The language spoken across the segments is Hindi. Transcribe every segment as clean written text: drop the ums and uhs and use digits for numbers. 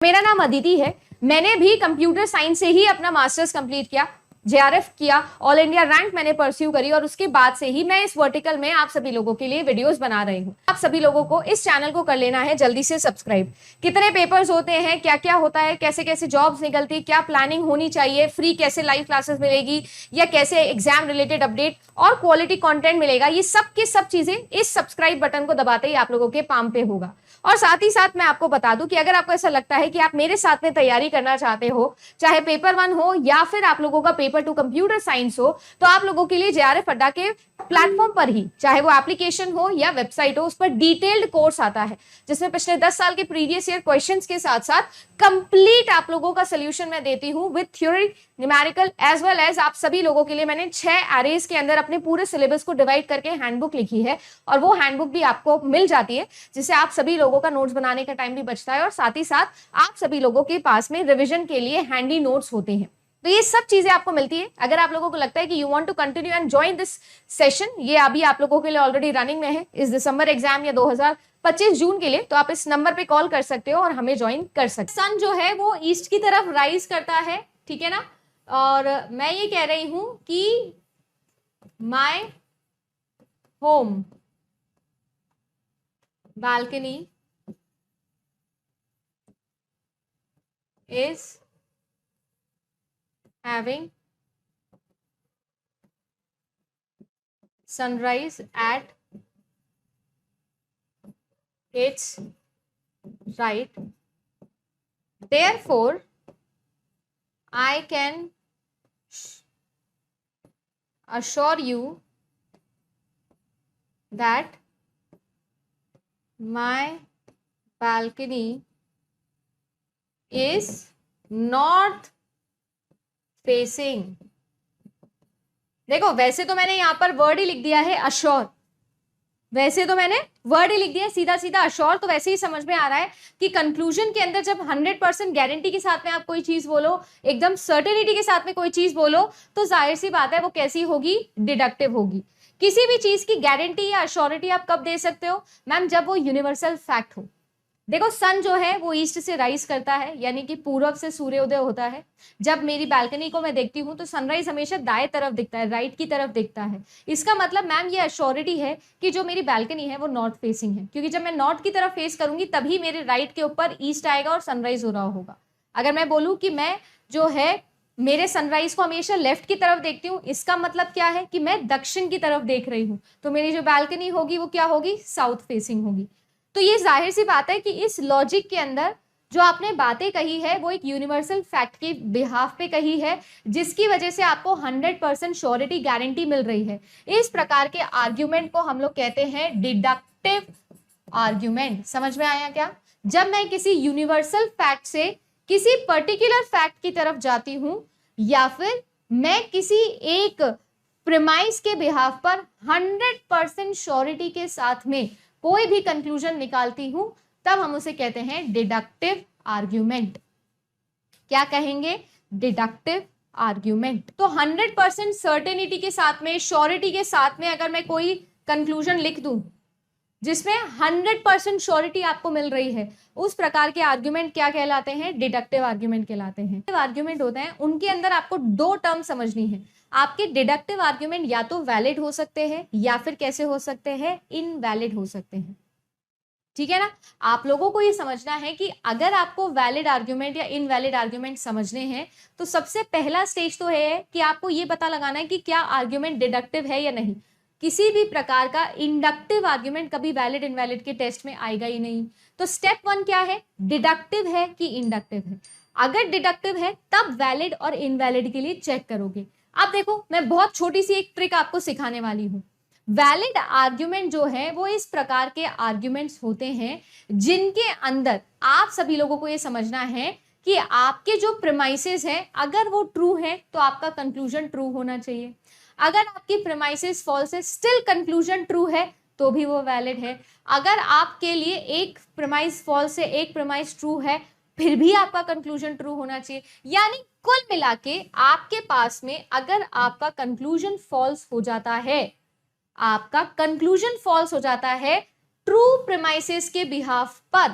मेरा नाम अदिति है। मैंने भी कंप्यूटर साइंस से ही अपना मास्टर्स कंप्लीट किया, जेआरएफ किया, ऑल इंडिया रैंक मैंने परस्यू करी और उसके बाद से ही मैं इस वर्टिकल में आप सभी लोगों के लिए वीडियोस बना रही हूँ। आप सभी लोगों को इस चैनल को कर लेना है जल्दी से सब्सक्राइब। कितने पेपर्स होते हैं, क्या क्या होता है, कैसे कैसे जॉब्स निकलती, क्या प्लानिंग होनी चाहिए, फ्री कैसे लाइव क्लासेस मिलेगी या कैसे एग्जाम रिलेटेड अपडेट और क्वालिटी कंटेंट मिलेगा, ये सब की सब चीजें इस सब्सक्राइब बटन को दबाते ही आप लोगों के पाम पे होगा। और साथ ही साथ मैं आपको बता दूं कि अगर आपको ऐसा लगता है कि आप मेरे साथ में तैयारी करना चाहते हो, चाहे पेपर 1 हो या फिर आप लोगों का पेपर 2 कंप्यूटर साइंस हो, तो आप लोगों के लिए जेआरएफ अड्डा के प्लेटफॉर्म पर ही, चाहे वो एप्लीकेशन हो या वेबसाइट हो, उस पर डिटेल्ड कोर्स आता है जिसमें पिछले 10 साल के प्रीवियस ईयर क्वेश्चंस के साथ साथ कंप्लीट आप लोगों का सोल्यूशन मैं देती हूं with theory, numerical as well as आप सभी लोगों के लिए मैंने 6 एरेज के अंदर अपने पूरे सिलेबस को डिवाइड करके हैंडबुक लिखी है और वो हैंडबुक भी आपको मिल जाती है, जिससे आप सभी लोगों का नोट्स बनाने का टाइम भी बचता है और साथ ही साथ आप सभी लोगों के पास में रिविजन के लिए हैंडी नोट्स होते हैं। तो ये सब चीजें आपको मिलती है। अगर आप लोगों को लगता है कि you want to continue and join this session, ये अभी आप लोगों के लिए ऑलरेडी रनिंग में है इस दिसंबर एग्जाम या 2025 जून के लिए, तो आप इस नंबर पे कॉल कर सकते हो और हमें ज्वाइन कर सकते हो। सन जो है वो ईस्ट की तरफ राइज करता है, ठीक है ना। और मैं ये कह रही हूं कि my home balcony is having sunrise at its right. Therefore, I can assure you that my balcony is north facing. देखो वैसे तो मैंने यहां पर वर्ड ही लिख दिया है अश्योर, वैसे तो मैंने वर्ड ही लिख दिया सीधा सीधा अश्योर, तो वैसे ही समझ में आ रहा है कि कंक्लूजन के अंदर जब 100% गारंटी के साथ में आप कोई चीज बोलो, एकदम सर्टेनिटी के साथ में कोई चीज बोलो, तो जाहिर सी बात है वो कैसी होगी, डिडक्टिव होगी। किसी भी चीज की गारंटी या अश्योरिटी आप कब दे सकते हो मैम, जब वो यूनिवर्सल फैक्ट हो। देखो सन जो है वो ईस्ट से राइज करता है, यानी कि पूर्व से सूर्योदय होता है। जब मेरी बालकनी को मैं देखती हूँ तो सनराइज हमेशा दाएं तरफ दिखता है, राइट की तरफ दिखता है। इसका मतलब मैम ये अश्योरिटी है कि जो मेरी बालकनी है वो नॉर्थ फेसिंग है, क्योंकि जब मैं नॉर्थ की तरफ फेस करूंगी तभी मेरे राइट के ऊपर ईस्ट आएगा और सनराइज हो रहा होगा। अगर मैं बोलूँ कि मैं जो है मेरे सनराइज को हमेशा लेफ्ट की तरफ देखती हूँ, इसका मतलब क्या है कि मैं दक्षिण की तरफ देख रही हूँ, तो मेरी जो बालकनी होगी वो क्या होगी, साउथ फेसिंग होगी। तो ये जाहिर सी बात है कि इस लॉजिक के अंदर जो आपने बातें कही है वो एक यूनिवर्सल फैक्ट के बिहाफ पे कही है, जिसकी वजह से आपको 100% श्योरिटी गारंटी मिल रही है। इस प्रकार के आर्ग्यूमेंट को हम लोग कहते हैं डिडक्टिव आर्ग्यूमेंट। समझ में आया क्या? जब मैं किसी यूनिवर्सल फैक्ट से किसी पर्टिकुलर फैक्ट की तरफ जाती हूं या फिर मैं किसी एक प्रीमाइस के बिहाफ पर 100% श्योरिटी के साथ में कोई भी कंक्लूजन निकालती हूं, तब हम उसे कहते हैं डिडक्टिव आर्ग्यूमेंट। क्या कहेंगे? Deductive argument. तो 100% सर्टेनिटी के साथ में, श्योरिटी के साथ में अगर मैं कोई कंक्लूजन लिख दूं जिसमें 100% श्योरिटी आपको मिल रही है, उस प्रकार के आर्ग्यूमेंट क्या कहलाते हैं? डिडक्टिव आर्ग्यूमेंट कहलाते हैं। आर्ग्यूमेंट होते हैं, उनके अंदर आपको 2 टर्म समझनी है। आपके डिडक्टिव आर्ग्यूमेंट या तो वैलिड हो सकते हैं या फिर कैसे हो सकते हैं, इनवैलिड हो सकते हैं। ठीक है ना। आप लोगों को ये समझना है कि अगर आपको वैलिड आर्ग्यूमेंट या इनवैलिड आर्ग्यूमेंट समझने हैं तो सबसे पहला स्टेज तो है कि आपको ये पता लगाना है कि क्या आर्ग्यूमेंट डिडक्टिव है या नहीं। किसी भी प्रकार का इंडक्टिव आर्ग्यूमेंट कभी वैलिड इनवैलिड के टेस्ट में आएगा ही नहीं। तो स्टेप 1 क्या है? डिडक्टिव है कि इंडक्टिव है। अगर डिडक्टिव है तब वैलिड और इनवैलिड के लिए चेक करोगे। अब देखो, मैं बहुत छोटी सी एक ट्रिक आपको सिखाने वाली हूं। वैलिड आर्ग्यूमेंट जो है वो इस प्रकार के आर्ग्यूमेंट्स होते हैं जिनके अंदर आप सभी लोगों को ये समझना है कि आपके जो प्रीमाइसेस हैं अगर वो ट्रू है तो आपका कंक्लूजन ट्रू होना चाहिए। अगर आपकी प्रीमाइसेस फॉल्स है, स्टिल कंक्लूजन ट्रू है, तो भी वो वैलिड है। अगर आपके लिए एक प्रीमाइस फॉल्स है, एक प्रीमाइस ट्रू है, फिर भी आपका कंक्लूजन ट्रू होना चाहिए। यानी कुल मिला के आपके पास में अगर आपका कंक्लूजन फॉल्स हो जाता है, आपका कंक्लूजन फॉल्स हो जाता है ट्रू प्रीमाइसेस के बिहाफ पर,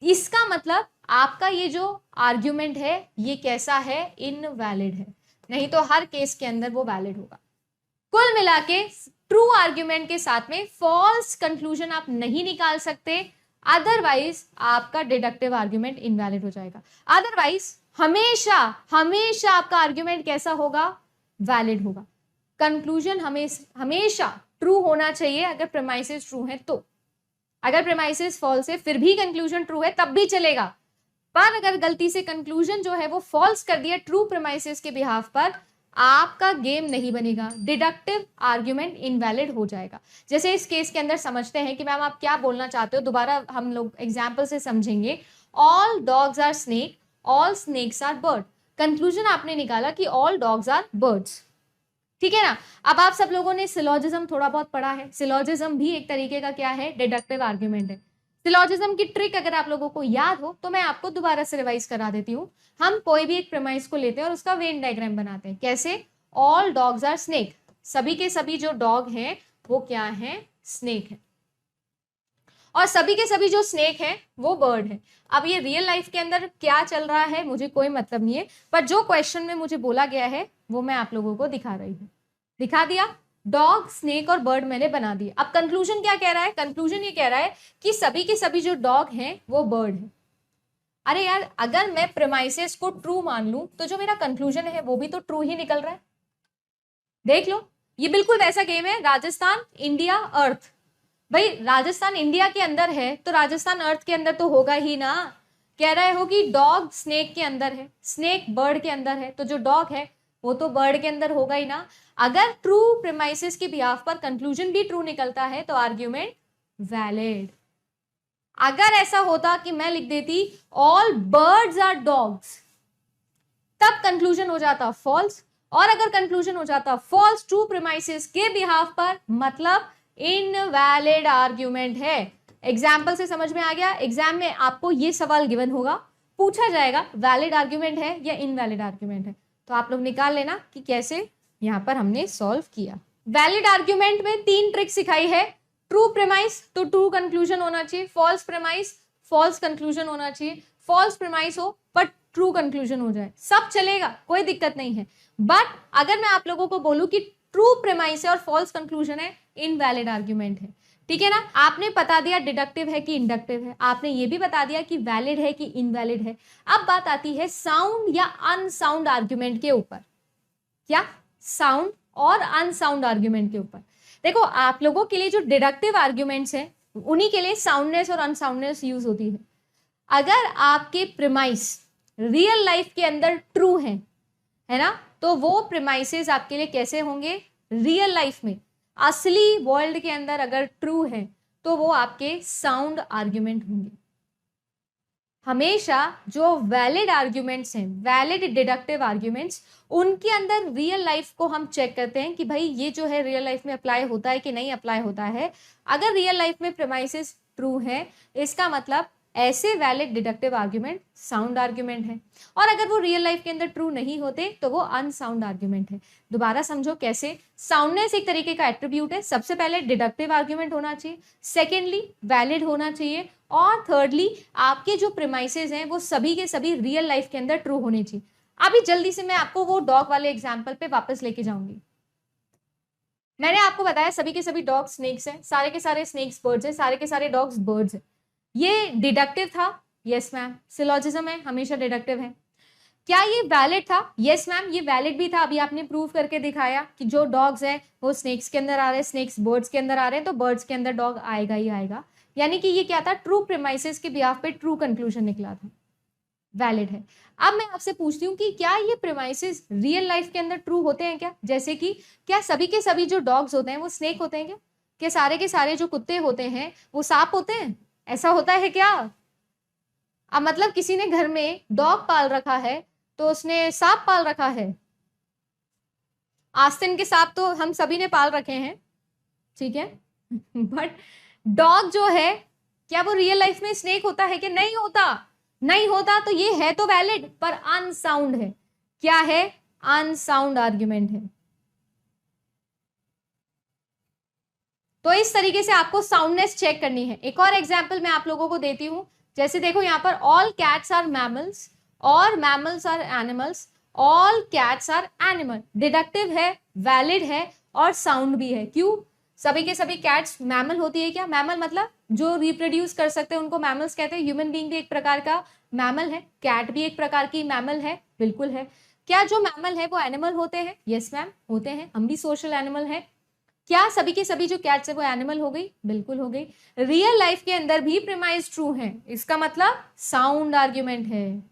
इसका मतलब आपका ये जो आर्ग्यूमेंट है ये कैसा है, इनवैलिड है, नहीं तो हर केस के अंदर वो वैलिड होगा। कुल मिला के ट्रू आर्ग्यूमेंट के साथ में फॉल्स कंक्लूजन आप नहीं निकाल सकते, अदरवाइज आपका डिडक्टिव आर्ग्यूमेंट इनवैलिड हो जाएगा। अदरवाइज हमेशा हमेशा आपका आर्ग्यूमेंट कैसा होगा, वैलिड होगा। कंक्लूजन हमेशा ट्रू होना चाहिए अगर प्रेमाइसेस ट्रू है तो। अगर प्रेमाइसेस फॉल्स है फिर भी कंक्लूजन ट्रू है तब भी चलेगा, पर अगर गलती से कंक्लूजन जो है वो फॉल्स कर दिया ट्रू प्रेमाइसेस के बिहाफ पर, आपका गेम नहीं बनेगा, डिडक्टिव आर्ग्यूमेंट इनवैलिड हो जाएगा। जैसे इस केस के अंदर समझते हैं कि मैम आप क्या बोलना चाहते हो, दोबारा हम लोग एग्जाम्पल से समझेंगे। All dogs are snake, all snakes are bird. Conclusion आपने निकाला कि ऑल डॉग्स आर बर्ड्स, ठीक है ना। अब आप सब लोगों ने सिलॉजिज्म थोड़ा बहुत पढ़ा है, सिलॉजिज्म भी एक तरीके का क्या है, डिडक्टिव आर्ग्यूमेंट है। सिलॉजिज्म की ट्रिक अगर आप लोगों को याद हो तो मैं आपको दोबारा से रिवाइज करा देती हूँ। हम कोई भी एक प्रेमाइस को लेते हैं और उसका वेन डायग्राम बनाते हैं। कैसे, ऑल डॉग्स आर स्नेक, सभी के सभी जो डॉग हैं वो क्या है, स्नेक है, और सभी के सभी जो स्नेक है वो बर्ड है। अब ये रियल लाइफ के अंदर क्या चल रहा है मुझे कोई मतलब नहीं है, पर जो क्वेश्चन में मुझे बोला गया है वो मैं आप लोगों को दिखा रही हूँ। दिखा दिया, डॉग स्नेक और बर्ड मैंने बना दिया। अब कंक्लूजन क्या कह रहा है, कंक्लूजन ये कह रहा है कि सभी के सभी जो डॉग हैं वो बर्ड है। अरे यार, अगर मैं प्रेमाइसेस को ट्रू मान लूं तो जो मेरा कंक्लूजन है वो भी तो ट्रू ही निकल रहा है। देख लो, ये बिल्कुल वैसा गेम है, राजस्थान इंडिया अर्थ। भाई राजस्थान इंडिया के अंदर है तो राजस्थान अर्थ के अंदर तो होगा ही ना। कह रहे हो कि डॉग स्नेक के अंदर है, स्नेक बर्ड के अंदर है, तो जो डॉग है वो तो बर्ड के अंदर होगा ही ना। अगर ट्रू प्रेमाइसेस के बिहाफ पर कंक्लूजन भी ट्रू निकलता है तो आर्ग्यूमेंट वैलिड। अगर ऐसा होता कि मैं लिख देती ऑल बर्ड्स आर डॉग्स, तब कंक्लूजन हो जाता फॉल्स, और अगर कंक्लूजन हो जाता फॉल्स ट्रू प्रेमाइसेस के बिहाफ पर, मतलब इनवैलिड आर्ग्यूमेंट है। एग्जाम्पल से समझ में आ गया। एग्जाम में आपको ये सवाल गिवन होगा, पूछा जाएगा वैलिड आर्ग्यूमेंट है या इनवैलिड आर्ग्यूमेंट है, तो आप लोग निकाल लेना कि कैसे यहां पर हमने सॉल्व किया। वैलिड आर्ग्यूमेंट में 3 ट्रिक सिखाई है। ट्रू प्रेमाइस तो ट्रू कंक्लूजन होना चाहिए, फॉल्स प्रेमाइस फॉल्स कंक्लूजन होना चाहिए, फॉल्स प्रेमाइस हो पर ट्रू कंक्लूजन हो जाए, सब चलेगा, कोई दिक्कत नहीं है। बट अगर मैं आप लोगों को बोलूं कि ट्रू प्रेमाइस है और फॉल्स कंक्लूजन है, इनवैलिड आर्ग्यूमेंट है, ठीक है ना। आपने बता दिया डिडक्टिव है कि इंडक्टिव है, आपने ये भी बता दिया कि वैलिड है कि इनवैलिड है। अब बात आती है साउंड या अनसाउंड आर्ग्यूमेंट के ऊपर। क्या, साउंड और अनसाउंड आर्ग्यूमेंट के ऊपर। देखो, आप लोगों के लिए जो डिडक्टिव आर्ग्यूमेंट्स हैं उन्हीं के लिए साउंडनेस और अनसाउंडनेस यूज होती है। अगर आपके प्रेमाइस रियल लाइफ के अंदर ट्रू है ना, तो वो प्रेमाइसेस आपके लिए कैसे होंगे, रियल लाइफ में असली वर्ल्ड के अंदर अगर ट्रू है तो वो आपके साउंड आर्ग्यूमेंट होंगे। हमेशा जो वैलिड आर्ग्यूमेंट्स हैं, वैलिड डिडक्टिव आर्ग्यूमेंट्स, उनके अंदर रियल लाइफ को हम चेक करते हैं कि भाई ये जो है रियल लाइफ में अप्लाई होता है कि नहीं अप्लाई होता है। अगर रियल लाइफ में प्रेमाइसेस ट्रू है, इसका मतलब ऐसे valid deductive argument sound argument है, और अगर वो रियल लाइफ के अंदर ट्रू नहीं होते तो वो अनसाउंड आर्ग्यूमेंट है। दोबारा समझो कैसे। साउंडनेस एक तरीके का एट्रीब्यूट है। सबसे पहले डिडक्टिव आर्ग्यूमेंट होना चाहिए, सेकेंडली वैलिड होना चाहिए, और थर्डली आपके जो प्रेमाइसेस हैं वो सभी के सभी रियल लाइफ के अंदर ट्रू होने चाहिए। अभी जल्दी से मैं आपको वो डॉग वाले एग्जाम्पल पे वापस लेके जाऊंगी। मैंने आपको बताया सभी के सभी डॉग स्नेक्स हैं, सारे के सारे स्नेक्स बर्ड्स हैं, सारे के सारे डॉग्स बर्ड्स हैं। ये डिडक्टिव था, यस मैम। सिलॉजिज्म है, हमेशा डिडक्टिव है। क्या ये वैलिड था, यस मैम ये वैलिड भी था। अभी आपने प्रूव करके दिखाया कि जो डॉग्स हैं वो स्नेक्स के अंदर आ रहे हैं, स्नेक्स बर्ड्स के अंदर आ रहे हैं, तो बर्ड्स के अंदर डॉग आएगा ही आएगा। यानी कि ये क्या था, ट्रू प्रेमाइसेस के बिहाफ पे ट्रू कंक्लूजन निकला था, वैलिड है। अब मैं आपसे पूछती हूँ कि क्या ये प्रेमाइसेस रियल लाइफ के अंदर ट्रू होते हैं क्या? जैसे कि क्या सभी के सभी जो डॉग्स होते हैं वो स्नेक होते हैं क्या? क्या सारे के सारे जो कुत्ते होते हैं वो सांप होते हैं? ऐसा होता है क्या? अब मतलब किसी ने घर में डॉग पाल रखा है तो उसने सांप पाल रखा है। आस्तीन के सांप तो हम सभी ने पाल रखे हैं, ठीक है बट डॉग जो है क्या वो रियल लाइफ में स्नेक होता है कि नहीं होता? नहीं होता, तो ये है तो वैलिड पर अनसाउंड है। क्या है? अनसाउंड आर्ग्यूमेंट है। तो इस तरीके से आपको साउंडनेस चेक करनी है। एक और एग्जाम्पल मैं आप लोगों को देती हूं। जैसे देखो यहाँ पर ऑल कैट्स आर मैमल्स और mammals are animals, all cats are animal, deductive है, वैलिड है और साउंड भी है। क्यों? सभी के सभी कैट्स मैमल होती है क्या? मैमल मतलब जो रिप्रोड्यूस कर सकते हैं उनको मैमल्स कहते हैं। ह्यूमन बीइंग भी एक प्रकार का मैमल है, कैट भी एक प्रकार की मैमल है, बिल्कुल है। क्या जो मैमल है वो एनिमल होते हैं? यस मैम होते हैं, हम भी सोशल एनिमल है। क्या सभी की सभी जो कैट्स है वो एनिमल हो गई? बिल्कुल हो गई। रियल लाइफ के अंदर भी प्रीमाइज ट्रू है, इसका मतलब साउंड आर्ग्यूमेंट है।